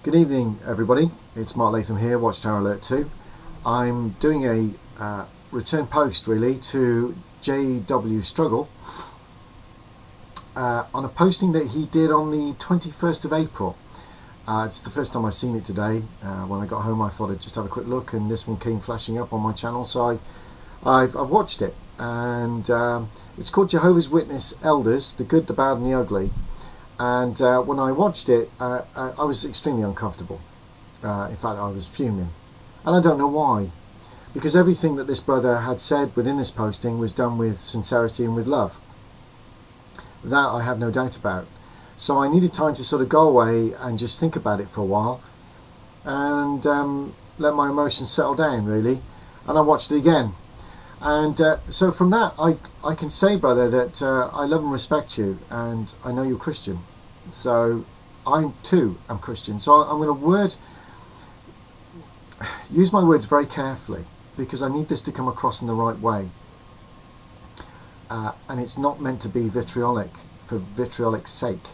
Good evening, everybody. It's Mark Latham here, Watchtower Alert 2. I'm doing a return post, really, to J.W. Struggle on a posting that he did on the 21st of April. It's the first time I've seen it today. When I got home, I thought I'd just have a quick look, and this one came flashing up on my channel, so I've watched it. And it's called Jehovah's Witness Elders, the Good, the Bad and the Ugly. And when I watched it, I was extremely uncomfortable. In fact, I was fuming. And I don't know why. Because everything that this brother had said within this posting was done with sincerity and with love. That I have no doubt about. So I needed time to sort of go away and just think about it for a while. And let my emotions settle down, really. And I watched it again. And so from that, I can say, brother, that I love and respect you, and I know you're Christian. So I too am Christian. So I'm going to use my words very carefully, because I need this to come across in the right way. And it's not meant to be vitriolic for vitriolic's sake.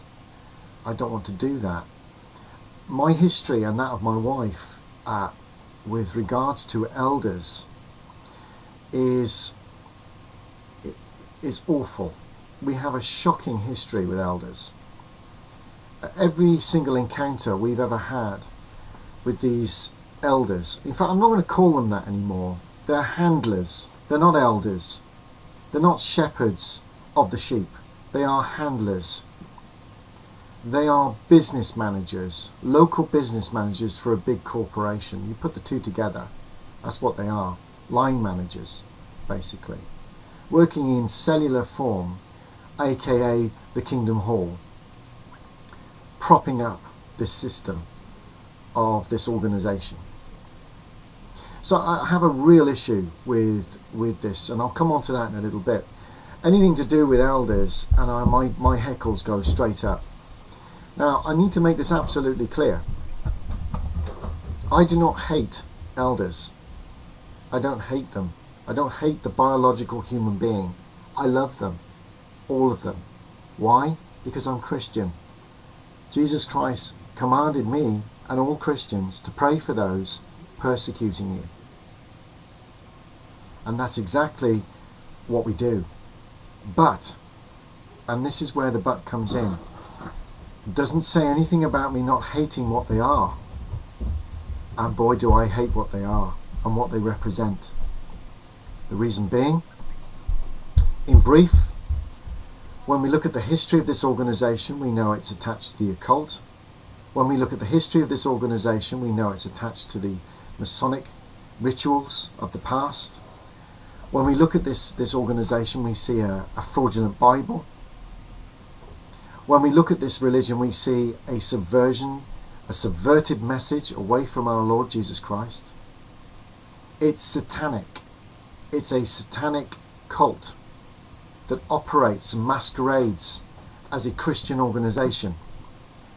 I don't want to do that. My history and that of my wife with regards to elders is awful. We have a shocking history with elders. Every single encounter we've ever had with these elders, in fact, I'm not going to call them that anymore. They're handlers. They're not elders. They're not shepherds of the sheep. They are handlers. They are business managers, local business managers for a big corporation. You put the two together, that's what they are. Line managers, basically, working in cellular form, aka the Kingdom Hall, propping up this system of this organization. So I have a real issue with this, and I'll come on to that in a little bit. Anything to do with elders, and my heckles go straight up. Now, I need to make this absolutely clear. I do not hate elders. I don't hate them. I don't hate the biological human being. I love them. All of them. Why? Because I'm Christian. Jesus Christ commanded me and all Christians to pray for those persecuting you. And that's exactly what we do. But, and this is where the but comes in, it doesn't say anything about me not hating what they are. And boy, do I hate what they are and what they represent. The reason being, in brief, when we look at the history of this organization, we know it's attached to the occult. When we look at the history of this organization, we know it's attached to the Masonic rituals of the past. When we look at this organization, we see a fraudulent Bible. When we look at this religion, we see a subversion, a subverted message away from our Lord Jesus Christ. It's satanic. It's a satanic cult that operates and masquerades as a Christian organization.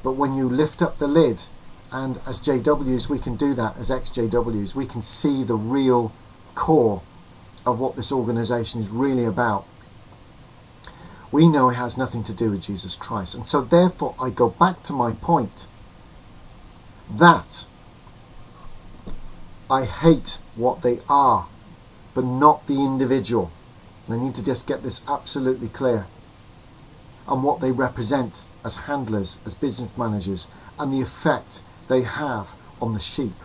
But when you lift up the lid, and as JWs we can do that, as ex-JWs, we can see the real core of what this organization is really about. We know it has nothing to do with Jesus Christ. And so therefore I go back to my point that I hate what they are, but not the individual. And I need to just get this absolutely clear. And what they represent as handlers, as business managers, and the effect they have on the sheep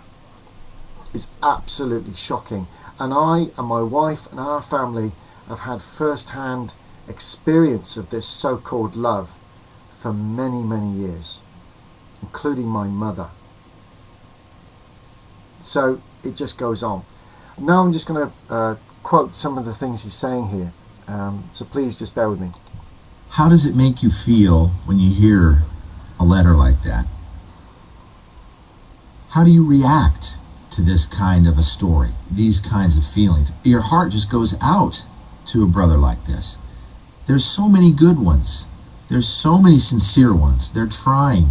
is absolutely shocking. And I and my wife and our family have had first-hand experience of this so-called love for many, many years, including my mother. So it just goes on. Now I'm just going to quote some of the things he's saying here. So please just bear with me. How does it make you feel when you hear a letter like that? How do you react to this kind of a story, these kinds of feelings? Your heart just goes out to a brother like this. There's so many good ones. There's so many sincere ones. They're trying.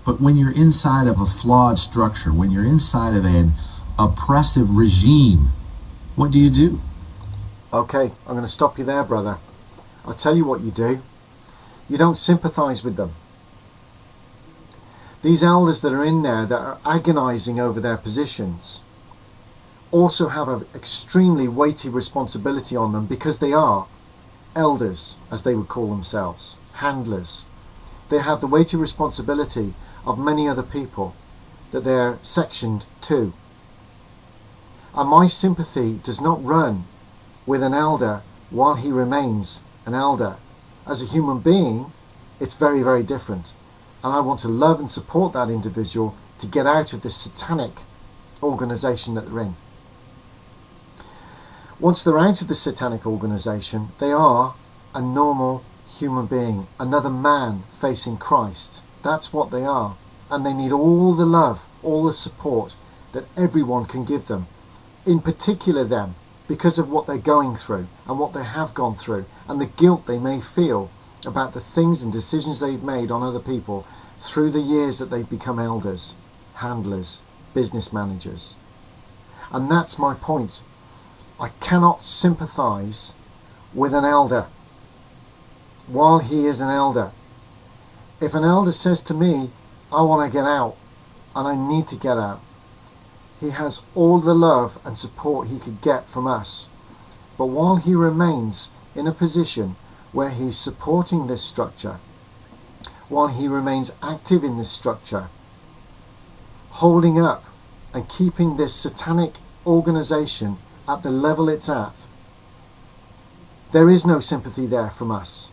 But when you're inside of a flawed structure, when you're inside of an oppressive regime, what do you do? Okay, I'm going to stop you there, brother. I'll tell you what you do. You don't sympathize with them. These elders that are in there that are agonizing over their positions also have an extremely weighty responsibility on them, because they are elders, as they would call themselves, handlers. They have the weighty responsibility of many other people that they're sectioned to. And my sympathy does not run with an elder while he remains an elder. As a human being, it's very, very different. And I want to love and support that individual to get out of this satanic organization that they're in. Once they're out of the satanic organization, they are a normal human being, another man facing Christ. That's what they are. And they need all the love, all the support that everyone can give them. In particular them, because of what they're going through and what they have gone through, and the guilt they may feel about the things and decisions they've made on other people through the years that they've become elders, handlers, business managers. And that's my point. I cannot sympathize with an elder while he is an elder. If an elder says to me, I want to get out and I need to get out, he has all the love and support he could get from us. But while he remains in a position where he's supporting this structure, while he remains active in this structure, holding up and keeping this satanic organization at the level it's at, there is no sympathy there from us.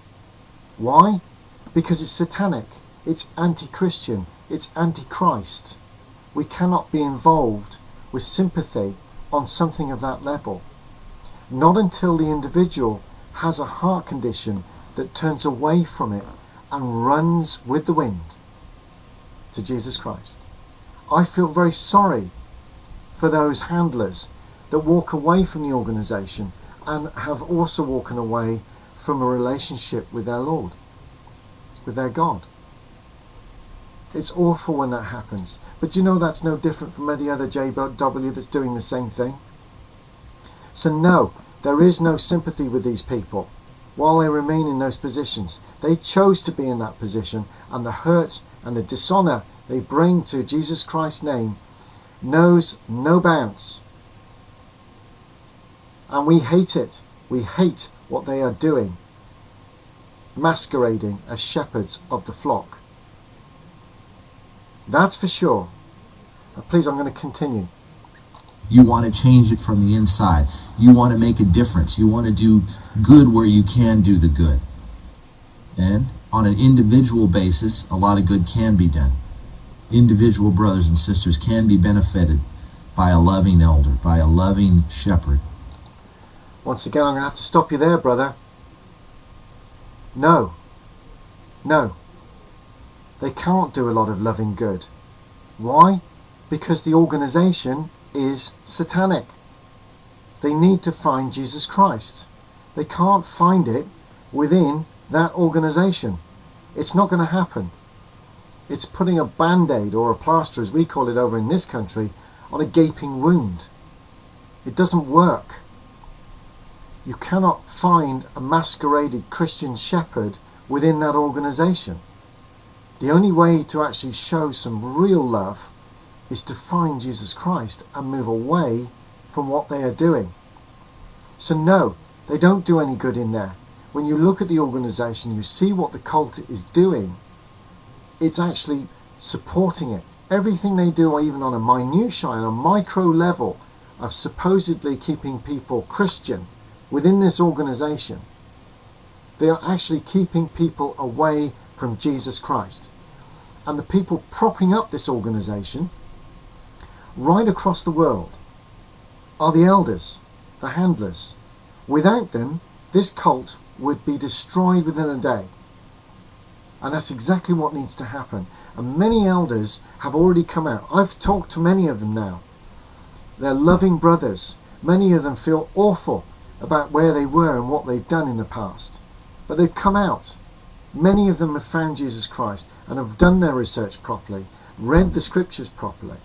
Why? Because it's satanic, it's anti-Christian, it's anti-Christ. We cannot be involved with sympathy on something of that level. Not until the individual has a heart condition that turns away from it and runs with the wind to Jesus Christ. I feel very sorry for those handlers that walk away from the organization and have also walked away from a relationship with their Lord, with their God. It's awful when that happens. But you know, that's no different from any other JW that's doing the same thing. So no, there is no sympathy with these people while they remain in those positions. They chose to be in that position, and the hurt and the dishonor they bring to Jesus Christ's name knows no bounds. And we hate it. We hate what they are doing, masquerading as shepherds of the flock. That's for sure. Now, please, I'm going to continue. You want to change it from the inside. You want to make a difference. You want to do good where you can do the good. And on an individual basis, a lot of good can be done. Individual brothers and sisters can be benefited by a loving elder, by a loving shepherd. Once again, I'm going to have to stop you there, brother. No. No. They can't do a lot of loving good. Why? Because the organization is satanic. They need to find Jesus Christ. They can't find it within that organization. It's not going to happen. It's putting a band-aid, or a plaster as we call it over in this country, on a gaping wound. It doesn't work. You cannot find a masqueraded Christian shepherd within that organization. The only way to actually show some real love is to find Jesus Christ and move away from what they are doing. So no, they don't do any good in there. When you look at the organization, you see what the cult is doing. It's actually supporting it. Everything they do, even on a minutiae, on a micro level of supposedly keeping people Christian within this organization, they are actually keeping people away from Jesus Christ. And the people propping up this organization right across the world are the elders, the handlers. Without them, this cult would be destroyed within a day. And that's exactly what needs to happen. And many elders have already come out. I've talked to many of them now. They're loving brothers. Many of them feel awful about where they were and what they've done in the past. But they've come out. Many of them have found Jesus Christ and have done their research properly, read the scriptures properly.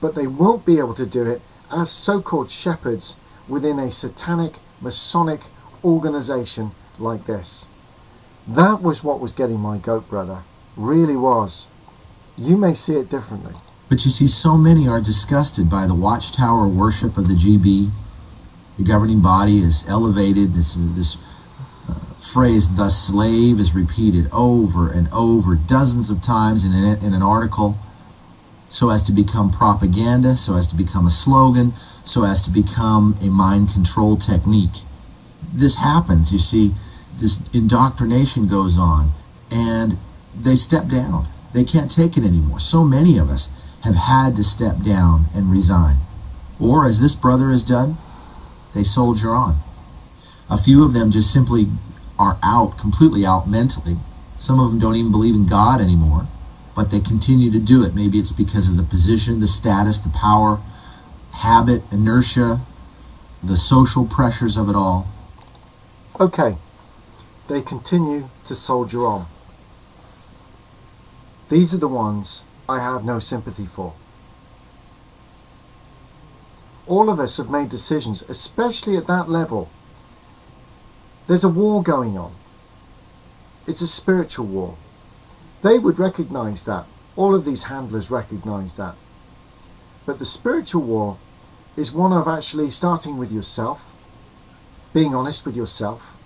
But they won't be able to do it as so-called shepherds within a satanic, Masonic organization like this. That was what was getting my goat, brother. Really was. You may see it differently. But you see, so many are disgusted by the watchtower worship of the GB. The governing body is elevated. This phrase, the slave, is repeated over and over dozens of times in an article, so as to become propaganda, so as to become a slogan, so as to become a mind control technique. This happens, you see. This indoctrination goes on, and they step down. They can't take it anymore. So many of us have had to step down and resign. Or, as this brother has done, they soldier on. A few of them just simply are out, completely out mentally. Some of them don't even believe in God anymore, but they continue to do it. Maybe it's because of the position, the status, the power, habit, inertia, the social pressures of it all. Okay, they continue to soldier on. These are the ones I have no sympathy for. All of us have made decisions, especially at that level. There's a war going on. It's a spiritual war. They would recognize that. All of these handlers recognize that. But the spiritual war is one of actually starting with yourself, being honest with yourself,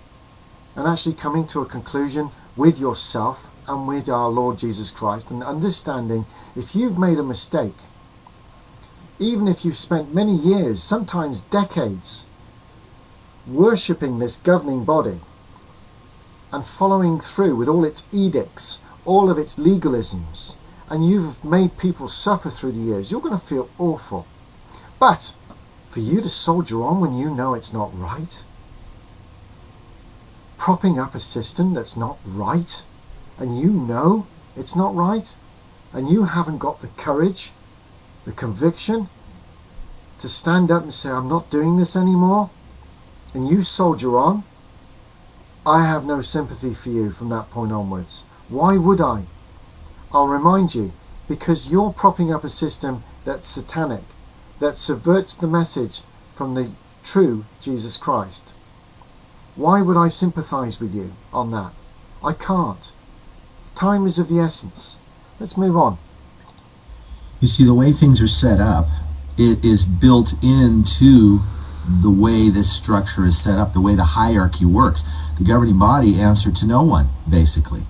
and actually coming to a conclusion with yourself and with our Lord Jesus Christ, and understanding if you've made a mistake, even if you've spent many years, sometimes decades, worshipping this governing body and following through with all its edicts, all of its legalisms, and you've made people suffer through the years, you're going to feel awful. But for you to soldier on when you know it's not right, propping up a system that's not right, and you know it's not right, and you haven't got the courage, the conviction to stand up and say, I'm not doing this anymore, and you soldier on, I have no sympathy for you from that point onwards. Why would I? I'll remind you, because you're propping up a system that's satanic, that subverts the message from the true Jesus Christ. Why would I sympathize with you on that? I can't. Time is of the essence. Let's move on. You see, the way things are set up, it is built into the way this structure is set up, the way the hierarchy works. The governing body answer to no one, basically.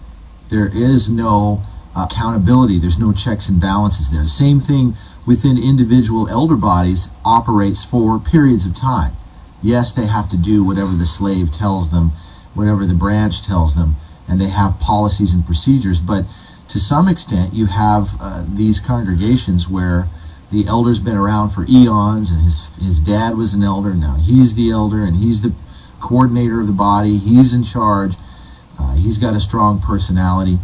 There is no accountability. There's no checks and balances there. The same thing within individual elder bodies operates for periods of time. Yes, they have to do whatever the slave tells them, whatever the branch tells them, and they have policies and procedures, but to some extent you have these congregations where the elder's been around for eons, and his dad was an elder, now he's the elder, and he's the coordinator of the body, he's in charge, he's got a strong personality.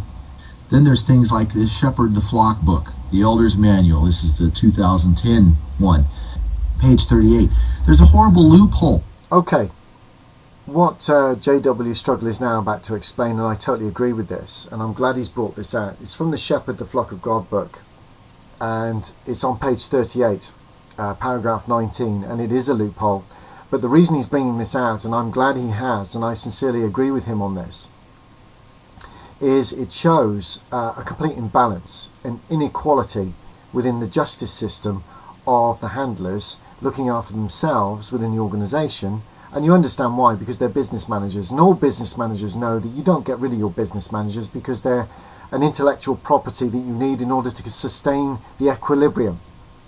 Then there's things like the Shepherd the Flock book, the Elder's Manual. This is the 2010 one, page 38. There's a horrible loophole. Okay, what J.W. Struggle is now about to explain, and I totally agree with this, and I'm glad he's brought this out. It's from the Shepherd the Flock of God book, and it's on page 38, paragraph 19, and it is a loophole. But the reason he's bringing this out, and I'm glad he has, and I sincerely agree with him on this, is it shows a complete imbalance, an inequality within the justice system of the handlers looking after themselves within the organisation. And you understand why, because they're business managers, and all business managers know that you don't get rid of your business managers because they're an intellectual property that you need in order to sustain the equilibrium.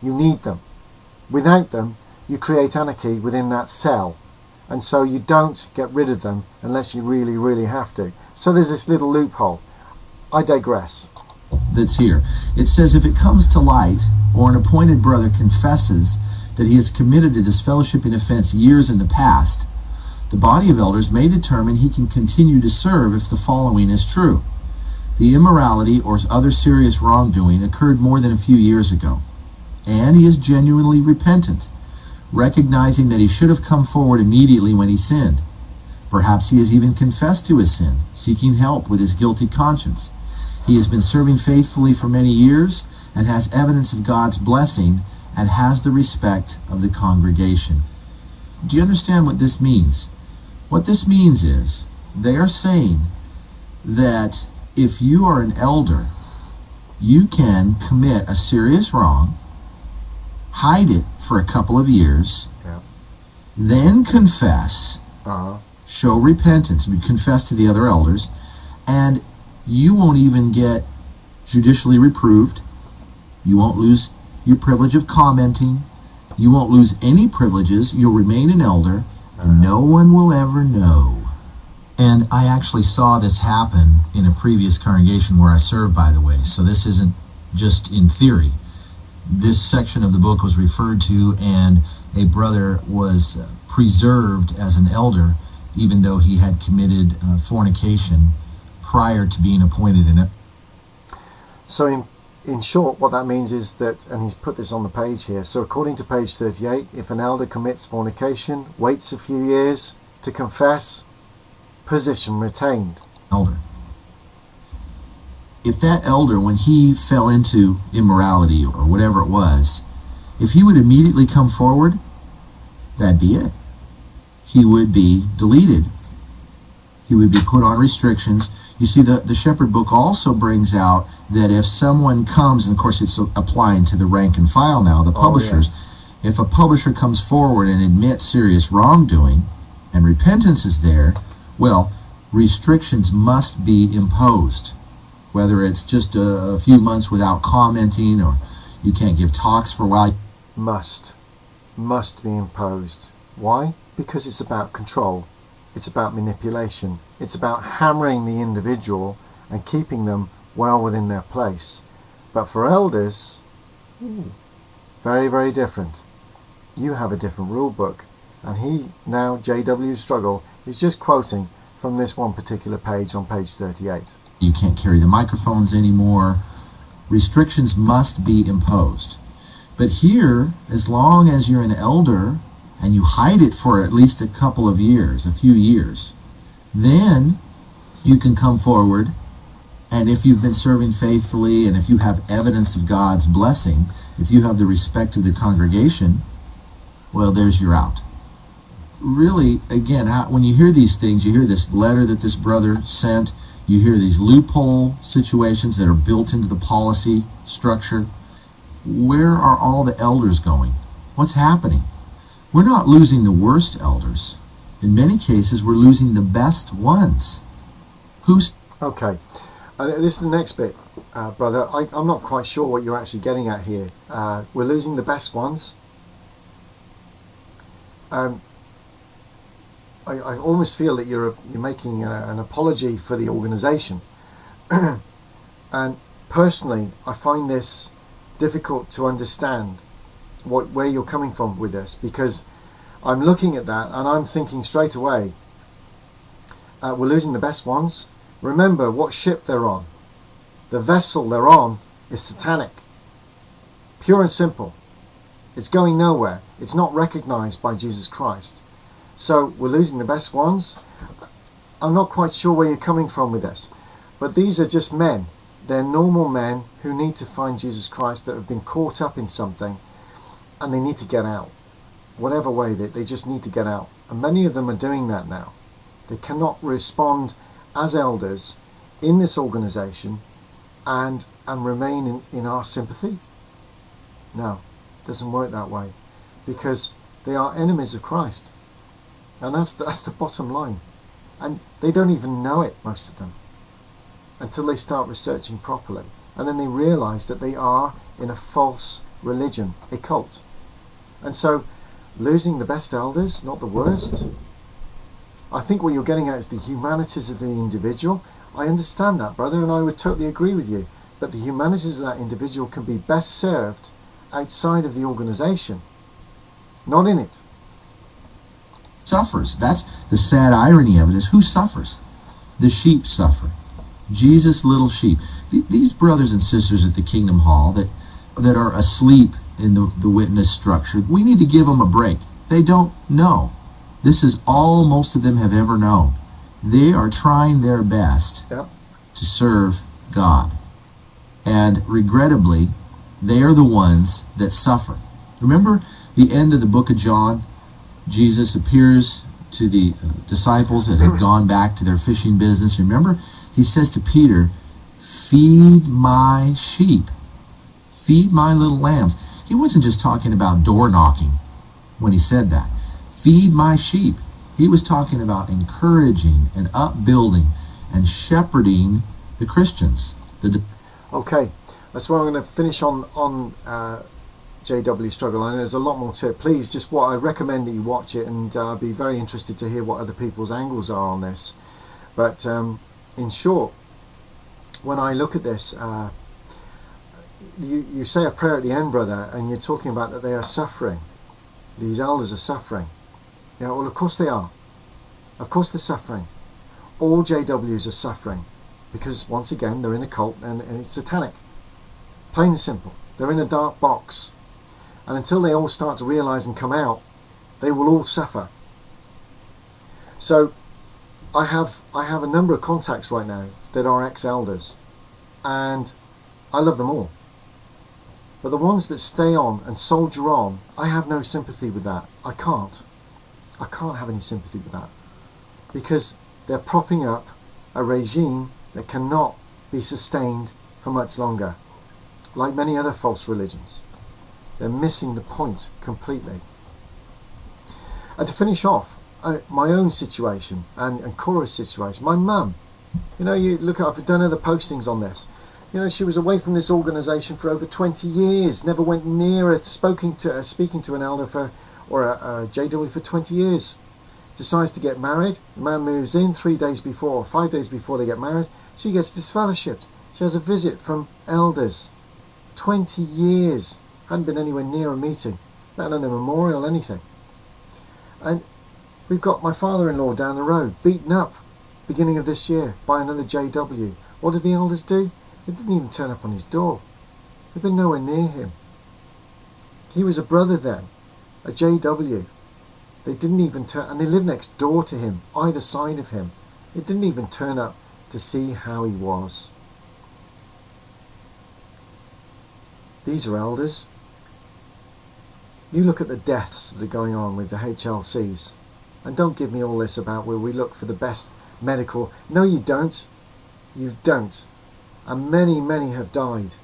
You need them. Without them, you create anarchy within that cell, and so you don't get rid of them unless you really, really have to. So there's this little loophole. I digress. That's here. It says, if it comes to light, or an appointed brother confesses that he has committed a disfellowshipping offense years in the past, the body of elders may determine he can continue to serve if the following is true. The immorality or other serious wrongdoing occurred more than a few years ago, and he is genuinely repentant, recognizing that he should have come forward immediately when he sinned. Perhaps he has even confessed to his sin, seeking help with his guilty conscience. He has been serving faithfully for many years and has evidence of God's blessing and has the respect of the congregation. Do you understand what this means? What this means is they are saying that if you are an elder you can commit a serious wrong, hide it for a couple of years, Yeah. then confess, show repentance, confess to the other elders, and you won't even get judicially reproved. You won't lose your privilege of commenting. You won't lose any privileges. You'll remain an elder, and no one will ever know. And I actually saw this happen in a previous congregation where I served, by the way, so this isn't just in theory. This section of the book was referred to, and a brother was preserved as an elder even though he had committed fornication prior to being appointed in it. So in short, what that means is that, and he's put this on the page here, so according to page 38, if an elder commits fornication, waits a few years to confess, position retained. Elder. If that elder, when he fell into immorality or whatever it was, if he would immediately come forward, that'd be it. He would be deleted. He would be put on restrictions. You see, the Shepherd book also brings out that if someone comes, and of course it's applying to the rank and file now, the publishers, if a publisher comes forward and admits serious wrongdoing and repentance is there, well, restrictions must be imposed. Whether it's just a few months without commenting, or you can't give talks for a while. Must be imposed. Why? Because it's about control. It's about manipulation. It's about hammering the individual and keeping them well within their place. But for elders, very, very different. You have a different rule book. And he, now, J.W. Struggle, is just quoting from this one particular page on page 38. You can't carry the microphones anymore. Restrictions must be imposed. But here, as long as you're an elder and you hide it for at least a couple of years, a few years, then you can come forward, and if you've been serving faithfully and if you have evidence of God's blessing, if you have the respect of the congregation, well, there's your out. Really, again, when you hear these things, you hear this letter that this brother sent, you hear these loophole situations that are built into the policy structure. Where are all the elders going? What's happening? We're not losing the worst elders. In many cases, we're losing the best ones. Okay. This is the next bit, brother. I'm not quite sure what you're actually getting at here. We're losing the best ones. I almost feel that you're making an apology for the organization. And personally, I find this difficult to understand where you're coming from with this, because I'm looking at that and I'm thinking straight away, we're losing the best ones. Remember what ship they're on. The vessel they're on is satanic. Pure and simple. It's going nowhere. It's not recognized by Jesus Christ. So we're losing the best ones. I'm not quite sure where you're coming from with this, but these are just men. They're normal men who need to find Jesus Christ, that have been caught up in something, and they need to get out. Whatever way, they just need to get out. And many of them are doing that now. They cannot respond as elders in this organization and remain in our sympathy. No, it doesn't work that way, because they are enemies of Christ. And that's the bottom line. And they don't even know it, most of them, until they start researching properly. And then they realize that they are in a false religion, a cult. And so, losing the best elders, not the worst. I think what you're getting at is the humanities of the individual. I understand that, brother, and I would totally agree with you. But the humanities of that individual can be best served outside of the organization, not in it. Suffers. That's the sad irony of it, is who suffers? The sheep suffer. Jesus' little sheep. These brothers and sisters at the Kingdom Hall that are asleep in the witness structure, we need to give them a break. They don't know. This is all most of them have ever known. They are trying their best to serve God. And regrettably, they are the ones that suffer. Remember the end of the book of John? Jesus appears to the disciples that had gone back to their fishing business. Remember, he says to Peter, feed my sheep. Feed my little lambs. He wasn't just talking about door knocking when he said that. Feed my sheep. He was talking about encouraging and upbuilding and shepherding the Christians. Okay, that's where I'm going to finish on JW struggle. I know there's a lot more to it. Please, just what I recommend that you watch it, and I'd be very interested to hear what other people's angles are on this. But in short, when I look at this, you say a prayer at the end, brother, and you're talking about that they are suffering. These elders are suffering. Yeah, well, of course they are. Of course they're suffering. All JWs are suffering because, once again, they're in a cult and it's satanic. Plain and simple. They're in a dark box. And until they all start to realise and come out, they will all suffer. So I have a number of contacts right now that are ex-elders, and I love them all. But the ones that stay on and soldier on, I have no sympathy with that. I can't have any sympathy with that, because they're propping up a regime that cannot be sustained for much longer, like many other false religions. They're missing the point completely. And to finish off, my own situation and Cora's situation, my mum, you know, you look at, I've done other postings on this. You know, she was away from this organisation for over 20 years, never went near it, speaking to an elder or a JW for 20 years. Decides to get married. The man moves in 3 days before, or 5 days before they get married. She gets disfellowshipped. She has a visit from elders. 20 years. Hadn't been anywhere near a meeting, let alone a memorial, anything. And we've got my father-in-law down the road, beaten up, beginning of this year, by another JW. What did the elders do? They didn't even turn up on his door. They've been nowhere near him. He was a brother then, a JW. They didn't even turn, and they lived next door to him, either side of him. They didn't even turn up to see how he was. These are elders. You look at the deaths that are going on with the HLCs, and don't give me all this about where we look for the best medical. No, you don't. You don't. And many, many have died.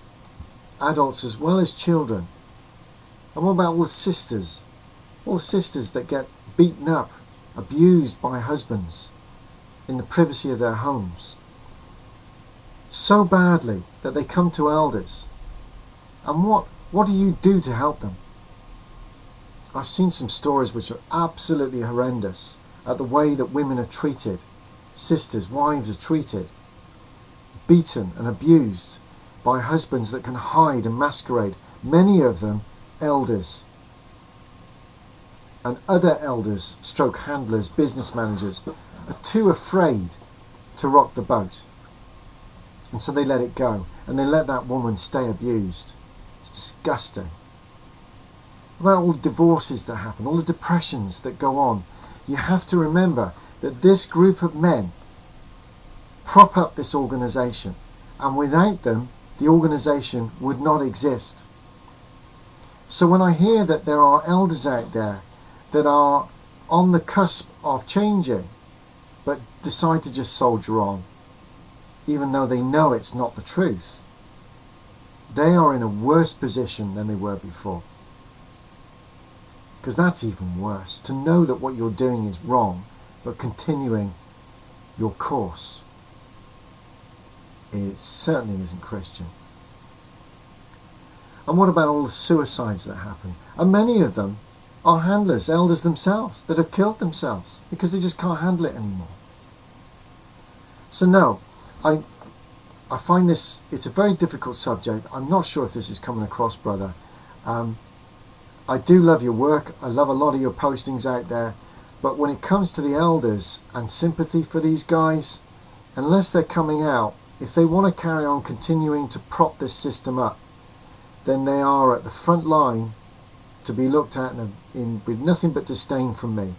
Adults as well as children. And what about all the sisters? All the sisters that get beaten up, abused by husbands in the privacy of their homes. So badly that they come to elders. And what do you do to help them? I've seen some stories which are absolutely horrendous at the way that women are treated. Sisters, wives are treated. Beaten and abused by husbands that can hide and masquerade. Many of them elders. And other elders, stroke handlers, business managers, are too afraid to rock the boat. And so they let it go. And they let that woman stay abused. It's disgusting. About all the divorces that happen, all the depressions that go on. You have to remember that this group of men prop up this organisation. And without them, the organisation would not exist. So when I hear that there are elders out there that are on the cusp of changing, but decide to just soldier on, even though they know it's not the truth, they are in a worse position than they were before. Because that's even worse, to know that what you're doing is wrong, but continuing your course. It certainly isn't Christian. And what about all the suicides that happen? And many of them are handlers, elders themselves, that have killed themselves because they just can't handle it anymore. So no, I find this, it's a very difficult subject. I'm not sure if this is coming across, brother. I do love your work. I love a lot of your postings out there. But when it comes to the elders and sympathy for these guys, unless they're coming out, if they want to carry on continuing to prop this system up, then they are at the front line to be looked at with nothing but disdain from me.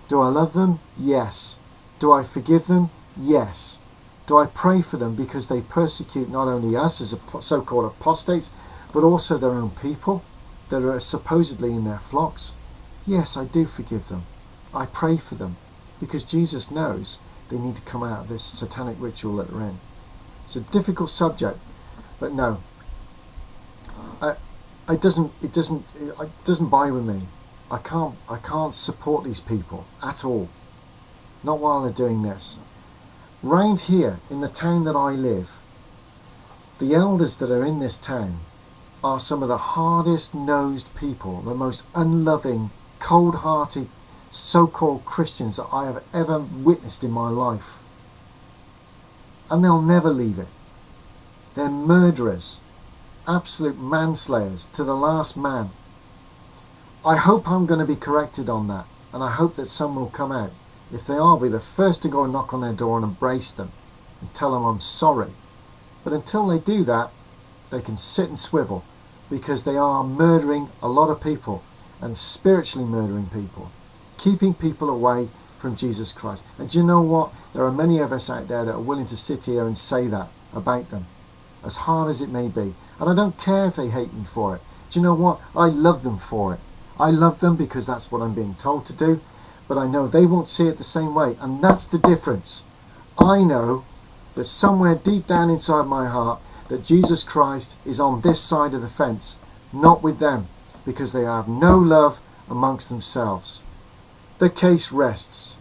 Do I love them? Yes. Do I forgive them? Yes. Do I pray for them because they persecute not only us as so-called apostates, but also their own people that are supposedly in their flocks? Yes, I do forgive them. I pray for them because Jesus knows they need to come out of this satanic ritual that they're in. It's a difficult subject, but no, it doesn't buy with me. I can't support these people at all. Not while they're doing this. Round here in the town that I live, the elders that are in this town are some of the hardest nosed people, the most unloving, cold-hearted so-called Christians that I have ever witnessed in my life. And they'll never leave it. They're murderers, absolute manslayers to the last man. I hope I'm going to be corrected on that, and I hope that some will come out. If they are, I'll be the first to go and knock on their door and embrace them and tell them I'm sorry. But until they do that, they can sit and swivel, because they are murdering a lot of people and spiritually murdering people, keeping people away from Jesus Christ. And do you know what? There are many of us out there that are willing to sit here and say that about them, as hard as it may be. And I don't care if they hate me for it. Do you know what? I love them for it. I love them because that's what I'm being told to do, but I know they won't see it the same way, and that's the difference. I know that somewhere deep down inside my heart that Jesus Christ is on this side of the fence, not with them, because they have no love amongst themselves. The case rests.